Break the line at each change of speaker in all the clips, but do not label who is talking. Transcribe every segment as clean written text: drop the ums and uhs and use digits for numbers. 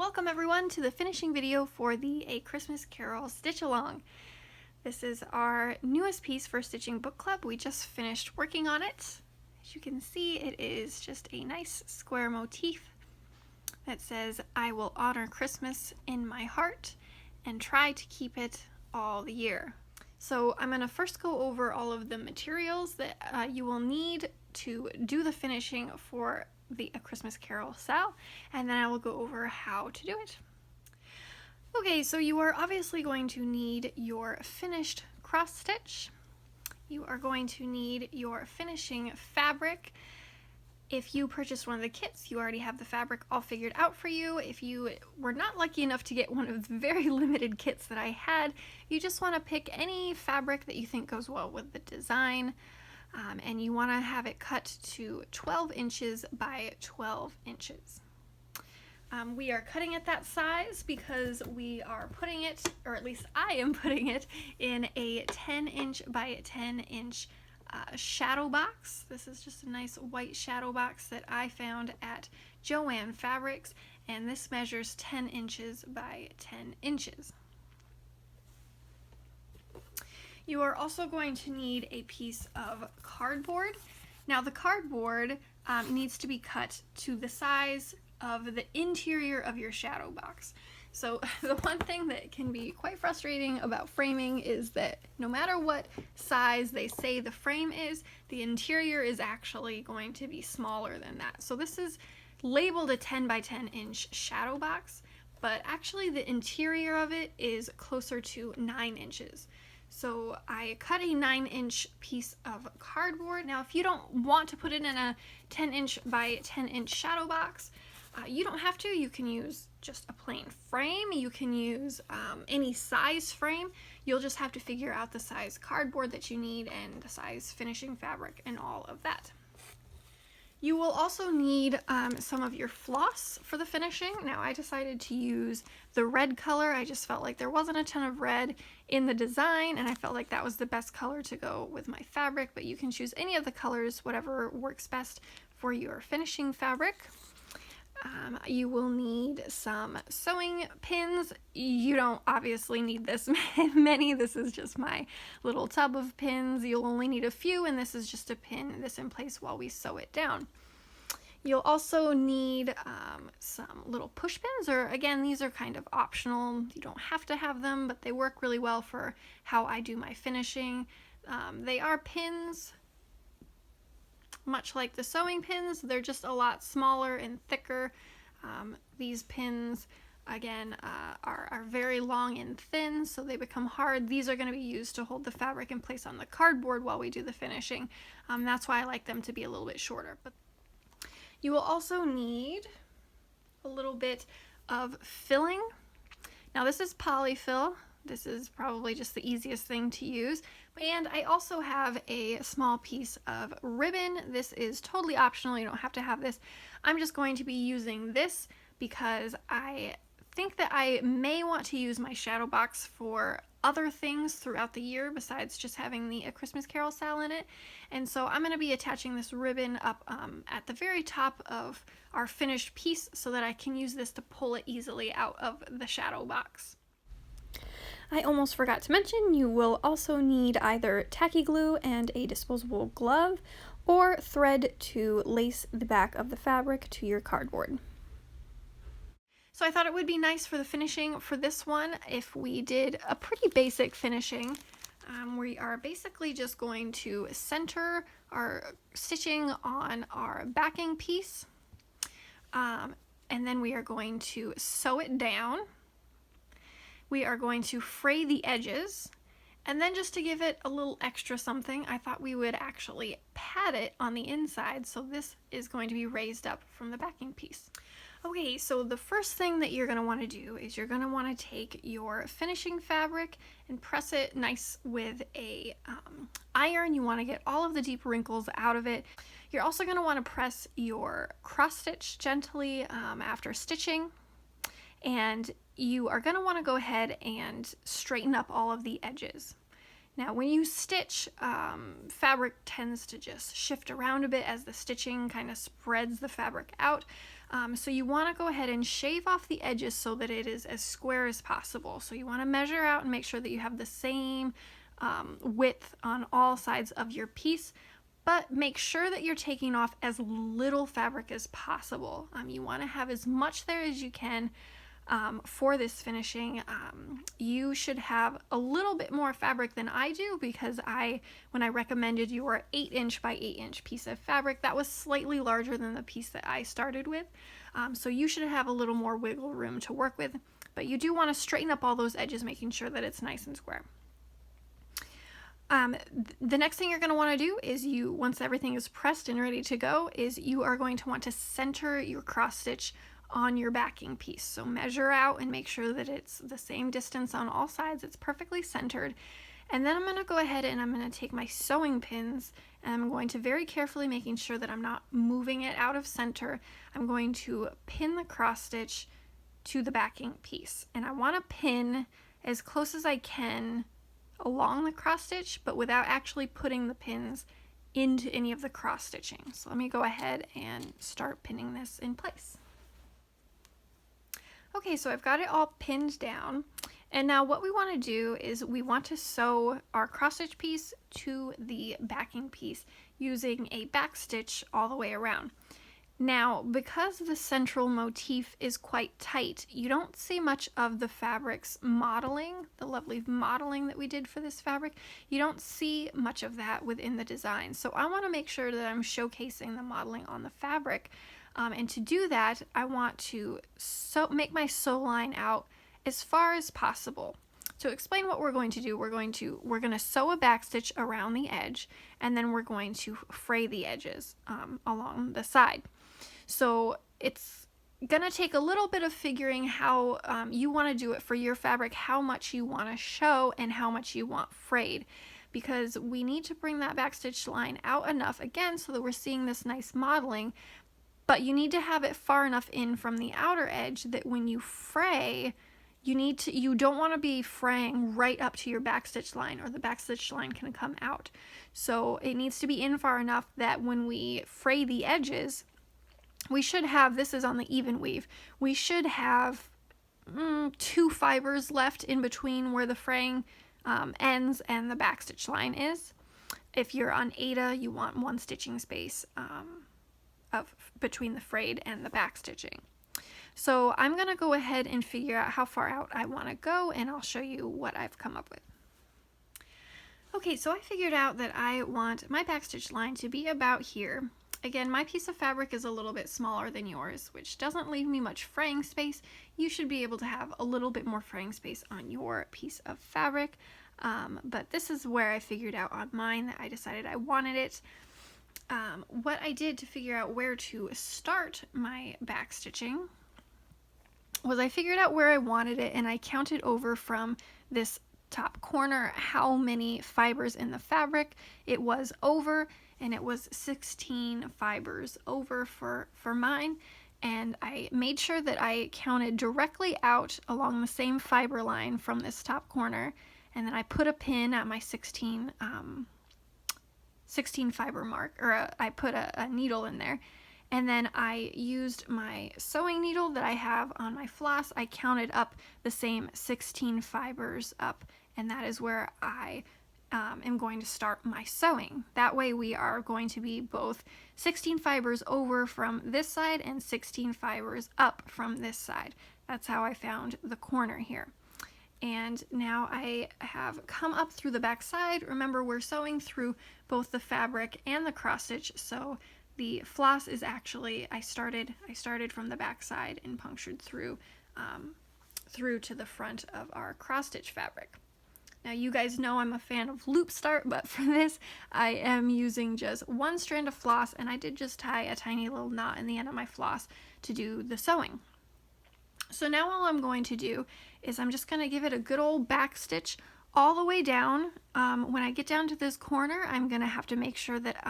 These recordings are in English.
Welcome everyone to the finishing video for the A Christmas Carol Stitch Along. This is our newest piece for Stitching Book Club. We just finished working on it. As you can see, it is just a nice square motif that says, "I will honor Christmas in my heart and try to keep it all the year." So I'm going to first go over all of the materials that you will need to do the finishing for the A Christmas Carol SAL, and then I will go over how to do it. Okay, so you are obviously going to need your finished cross stitch. You are going to need your finishing fabric. If you purchased one of the kits, you already have the fabric all figured out for you. If you were not lucky enough to get one of the very limited kits that I had, you just want to pick any fabric that you think goes well with the design. And you want to have it cut to 12 inches by 12 inches. We are cutting it that size because we are putting it, or at least I am putting it, in a 10-inch by 10-inch shadow box. This is just a nice white shadow box that I found at Joann Fabrics, and this measures 10 inches by 10 inches. You are also going to need a piece of cardboard. Now the cardboard needs to be cut to the size of the interior of your shadow box. So the one thing that can be quite frustrating about framing is that no matter what size they say the frame is, the interior is actually going to be smaller than that. So this is labeled a 10 by 10 inch shadow box, but actually the interior of it is closer to 9 inches. So I cut a 9-inch piece of cardboard. Now if you don't want to put it in a 10-inch by 10-inch shadow box, you don't have to. You can use just a plain frame. You can use any size frame. You'll just have to figure out the size cardboard that you need and the size finishing fabric and all of that. You will also need some of your floss for the finishing. Now I decided to use the red color. I just felt like there wasn't a ton of red in the design, and I felt like that was the best color to go with my fabric, but you can choose any of the colors, whatever works best for your finishing fabric. You will need some sewing pins. You don't obviously need this many. This is just my little tub of pins. You'll only need a few, and this is just to pin this in place while we sew it down. You'll also need some little push pins, or again, these are kind of optional. You don't have to have them, but they work really well for how I do my finishing. They are pins, much like the sewing pins. They're just a lot smaller and thicker. These pins, again, are very long and thin, so they become hard. These are going to be used to hold the fabric in place on the cardboard while we do the finishing. That's why I like them to be a little bit shorter. But you will also need a little bit of filling. Now this is polyfill. This is probably just the easiest thing to use. And I also have a small piece of ribbon. This is totally optional. You don't have to have this. I'm just going to be using this because I think that I may want to use my shadow box for other things throughout the year besides just having the A Christmas Carol SAL in it. And so I'm going to be attaching this ribbon up at the very top of our finished piece so that I can use this to pull it easily out of the shadow box. I almost forgot to mention, you will also need either tacky glue and a disposable glove, or thread to lace the back of the fabric to your cardboard. So I thought it would be nice for the finishing for this one if we did a pretty basic finishing. We are basically just going to center our stitching on our backing piece, and then we are going to sew it down. We are going to fray the edges, and then just to give it a little extra something, I thought we would actually pad it on the inside, so this is going to be raised up from the backing piece. Okay, so the first thing that you're going to want to do is you're going to want to take your finishing fabric and press it nice with a iron. You want to get all of the deep wrinkles out of it. You're also going to want to press your cross stitch gently after stitching, and you are going to want to go ahead and straighten up all of the edges. Now, when you stitch, fabric tends to just shift around a bit as the stitching kind of spreads the fabric out. So you want to go ahead and shave off the edges so that it is as square as possible. So you want to measure out and make sure that you have the same width on all sides of your piece, but make sure that you're taking off as little fabric as possible. You want to have as much there as you can. For this finishing. You should have a little bit more fabric than I do, because when I recommended your 8" by 8" piece of fabric, that was slightly larger than the piece that I started with. So you should have a little more wiggle room to work with, but you do want to straighten up all those edges, making sure that it's nice and square. The next thing you're going to want to do is once everything is pressed and ready to go, is you are going to want to center your cross stitch on your backing piece. So measure out and make sure that it's the same distance on all sides. It's perfectly centered. And then I'm going to go ahead and I'm going to take my sewing pins, and I'm going to very carefully, making sure that I'm not moving it out of center, I'm going to pin the cross stitch to the backing piece. And I want to pin as close as I can along the cross stitch, but without actually putting the pins into any of the cross stitching. So let me go ahead and start pinning this in place. Okay, so I've got it all pinned down, and now what we want to do is we want to sew our cross stitch piece to the backing piece using a back stitch all the way around. Now, because the central motif is quite tight, you don't see much of the fabric's modeling, the lovely modeling that we did for this fabric. You don't see much of that within the design. So I want to make sure that I'm showcasing the modeling on the fabric. And to do that, I want to make my sew line out as far as possible. To explain what we're going to do, we're going to sew a back stitch around the edge, and then we're going to fray the edges along the side. So it's gonna take a little bit of figuring how you want to do it for your fabric, how much you want to show and how much you want frayed, because we need to bring that back stitch line out enough again so that we're seeing this nice modeling. But you need to have it far enough in from the outer edge that when you fray, you don't want to be fraying right up to your backstitch line, or the backstitch line can come out. So it needs to be in far enough that when we fray the edges, we should have, this is on the even weave, we should have 2 fibers left in between where the fraying ends and the backstitch line is. If you're on Ada, you want 1 stitching space between the frayed and the back stitching. So I'm going to go ahead and figure out how far out I want to go, and I'll show you what I've come up with. Okay, so I figured out that I want my backstitch line to be about here. Again, my piece of fabric is a little bit smaller than yours, which doesn't leave me much fraying space. You should be able to have a little bit more fraying space on your piece of fabric, but this is where I figured out on mine that I decided I wanted it. What I did to figure out where to start my back stitching was I figured out where I wanted it, and I counted over from this top corner how many fibers in the fabric it was over, and it was 16 fibers over for mine. And I made sure that I counted directly out along the same fiber line from this top corner, and then I put a pin at my 16 fiber mark, or I put a needle in there, and then I used my sewing needle that I have on my floss. I counted up the same 16 fibers up, and that is where I am going to start my sewing. That way we are going to be both 16 fibers over from this side and 16 fibers up from this side. That's how I found the corner here. And now I have come up through the back side. Remember, we're sewing through both the fabric and the cross stitch, so the floss is actually, I started from the back side and punctured through to the front of our cross stitch fabric. Now, you guys know I'm a fan of loop start, but for this I am using just 1 strand of floss, and I did just tie a tiny little knot in the end of my floss to do the sewing. So now all I'm going to do is I'm just going to give it a good old back stitch all the way down. When I get down to this corner, I'm going to have to make sure that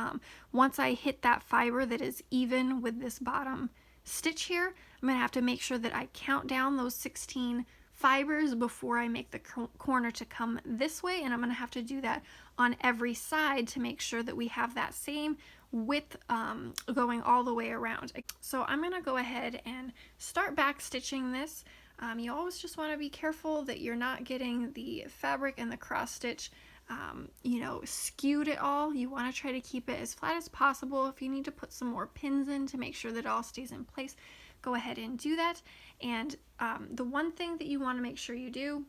once I hit that fiber that is even with this bottom stitch here, I'm going to have to make sure that I count down those 16 fibers before I make the corner to come this way, and I'm going to have to do that on every side to make sure that we have that same width going all the way around. So I'm going to go ahead and start back stitching this. You always just want to be careful that you're not getting the fabric and the cross stitch you know, skewed at all. You want to try to keep it as flat as possible. If you need to put some more pins in to make sure that it all stays in place, go ahead and do that. And the one thing that you want to make sure you do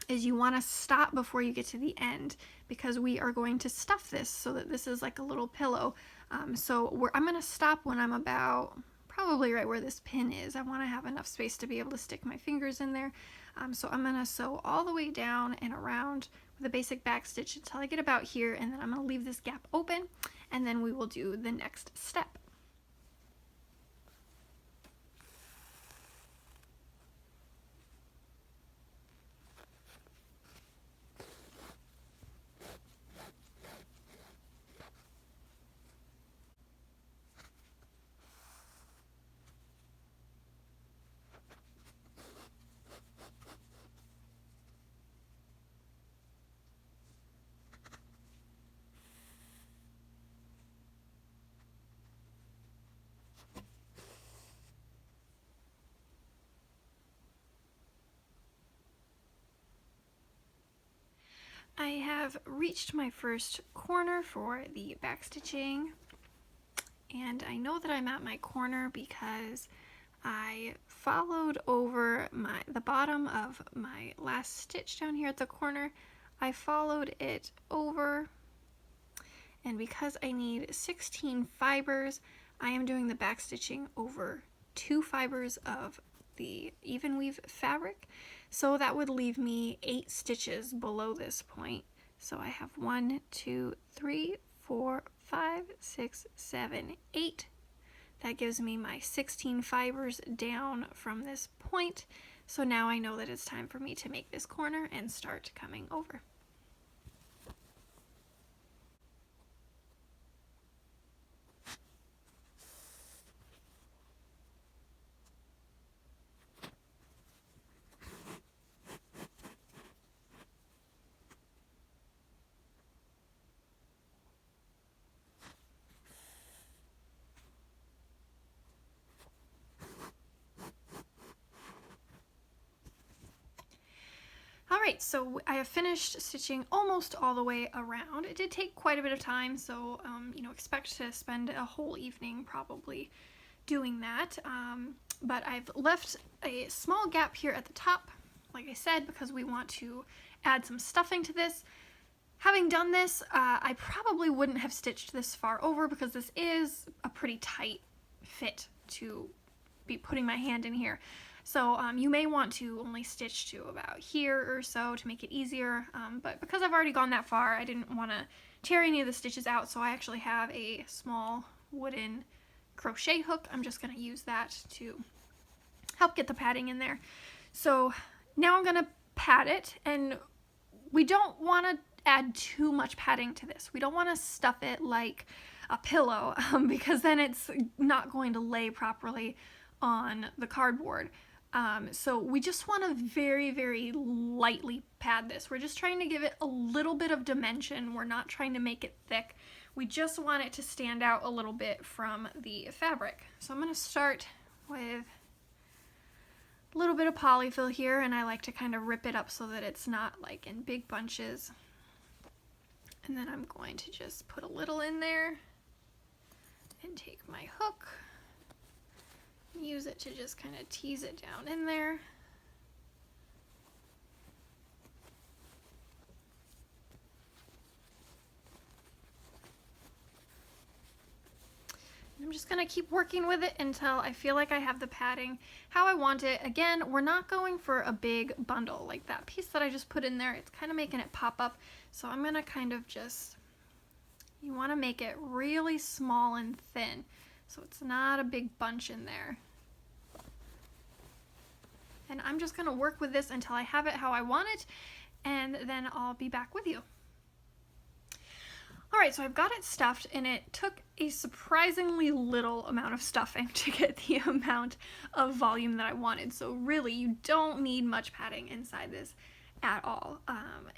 is you want to stop before you get to the end, because we are going to stuff this so that this is like a little pillow. I'm going to stop when I'm about probably right where this pin is. I want to have enough space to be able to stick my fingers in there. So I'm going to sew all the way down and around with a basic back stitch until I get about here, and then I'm going to leave this gap open, and then we will do the next step. I have reached my first corner for the back stitching, and I know that I'm at my corner because I followed over the bottom of my last stitch down here at the corner. I followed it over, and because I need 16 fibers, I am doing the back stitching over 2 fibers of the even weave fabric. So that would leave me 8 stitches below this point. So I have 1, 2, 3, 4, 5, 6, 7, 8. That gives me my 16 fibers down from this point. So now I know that it's time for me to make this corner and start coming over. Alright, so I have finished stitching almost all the way around. It did take quite a bit of time, so you know, expect to spend a whole evening probably doing that. But I've left a small gap here at the top, like I said, because we want to add some stuffing to this. Having done this, I probably wouldn't have stitched this far over because this is a pretty tight fit to be putting my hand in here. So you may want to only stitch to about here or so to make it easier, but because I've already gone that far, I didn't want to tear any of the stitches out, so I actually have a small wooden crochet hook. I'm just going to use that to help get the padding in there. So now I'm going to pad it, and we don't want to add too much padding to this. We don't want to stuff it like a pillow because then it's not going to lay properly on the cardboard. So we just want to very, very lightly pad this. We're just trying to give it a little bit of dimension. We're not trying to make it thick. We just want it to stand out a little bit from the fabric. So I'm going to start with a little bit of polyfill here, and I like to kind of rip it up so that it's not like in big bunches. And then I'm going to just put a little in there and take my hook. Use it to just kind of tease it down in there. And I'm just going to keep working with it until I feel like I have the padding how I want it. Again, we're not going for a big bundle like that piece that I just put in there. It's kind of making it pop up. So I'm going to kind of just, you want to make it really small and thin, so it's not a big bunch in there. And I'm just going to work with this until I have it how I want it, and then I'll be back with you. Alright, so I've got it stuffed, and it took a surprisingly little amount of stuffing to get the amount of volume that I wanted. So really, you don't need much padding inside this at all.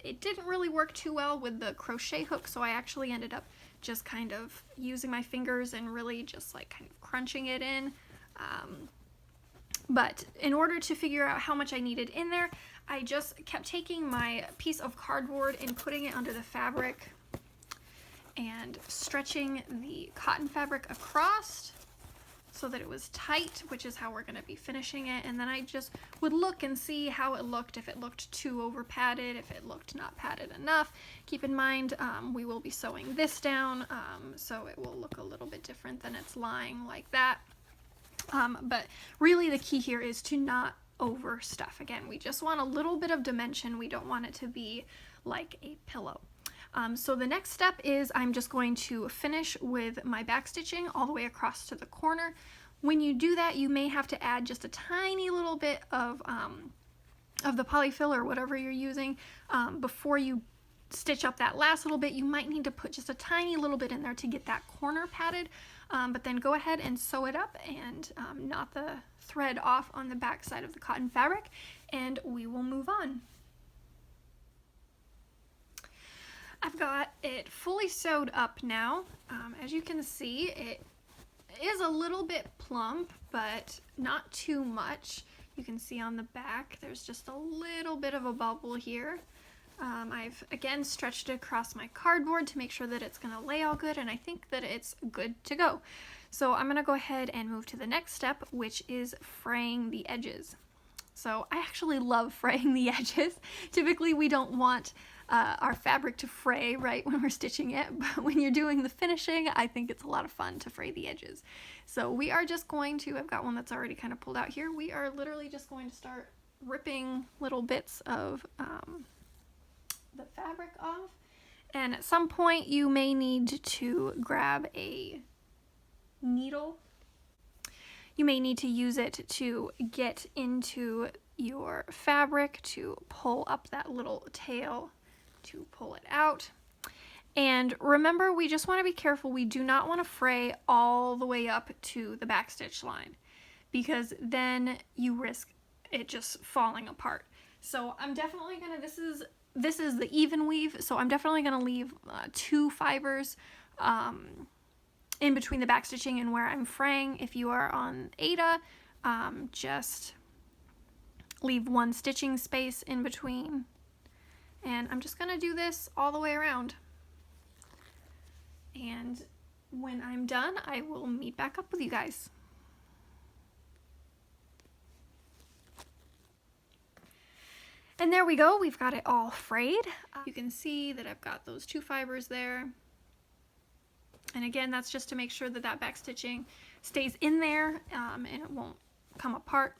It didn't really work too well with the crochet hook, so I actually ended up just kind of using my fingers and really just like kind of crunching it in. But in order to figure out how much I needed in there, I just kept taking my piece of cardboard and putting it under the fabric and stretching the cotton fabric across so that it was tight, which is how we're going to be finishing it. And then I just would look and see how it looked, if it looked too over padded, if it looked not padded enough. Keep in mind, we will be sewing this down, so it will look a little bit different than it's lying like that. But really the key here is to not overstuff. Again, we just want a little bit of dimension. We don't want it to be like a pillow. So the next step is I'm just going to finish with my back stitching all the way across to the corner. When you do that, you may have to add just a tiny little bit of the polyfill or whatever you're using before you stitch up that last little bit. You might need to put just a tiny little bit in there to get that corner padded, but then go ahead and sew it up and knot the thread off on the back side of the cotton fabric, and we will move on. I've got it fully sewed up now. As you can see, it is a little bit plump, but not too much. You can see on the back there's just a little bit of a bubble here. I've again stretched it across my cardboard to make sure that it's going to lay all good, and I think that it's good to go. So I'm going to go ahead and move to the next step, which is fraying the edges. So I actually love fraying the edges. Typically we don't want our fabric to fray right when we're stitching it, but when you're doing the finishing, I think it's a lot of fun to fray the edges. So we are just going to, I've got one that's already kind of pulled out here, we are literally just going to start ripping little bits of the fabric off, and at some point you may need to grab a needle. You may need to use it to get into your fabric to pull up that little tail to pull it out. And remember, we just want to be careful. We do not want to fray all the way up to the backstitch line, because then you risk it just falling apart. So I'm definitely gonna, this is the even weave, so I'm definitely gonna leave 2 fibers in between the backstitching and where I'm fraying. If you are on Ada, just leave 1 stitching space in between. And I'm just gonna do this all the way around. And when I'm done, I will meet back up with you guys. And there we go, we've got it all frayed. You can see that I've got those 2 fibers there. And again, that's just to make sure that that back stitching stays in there and it won't come apart.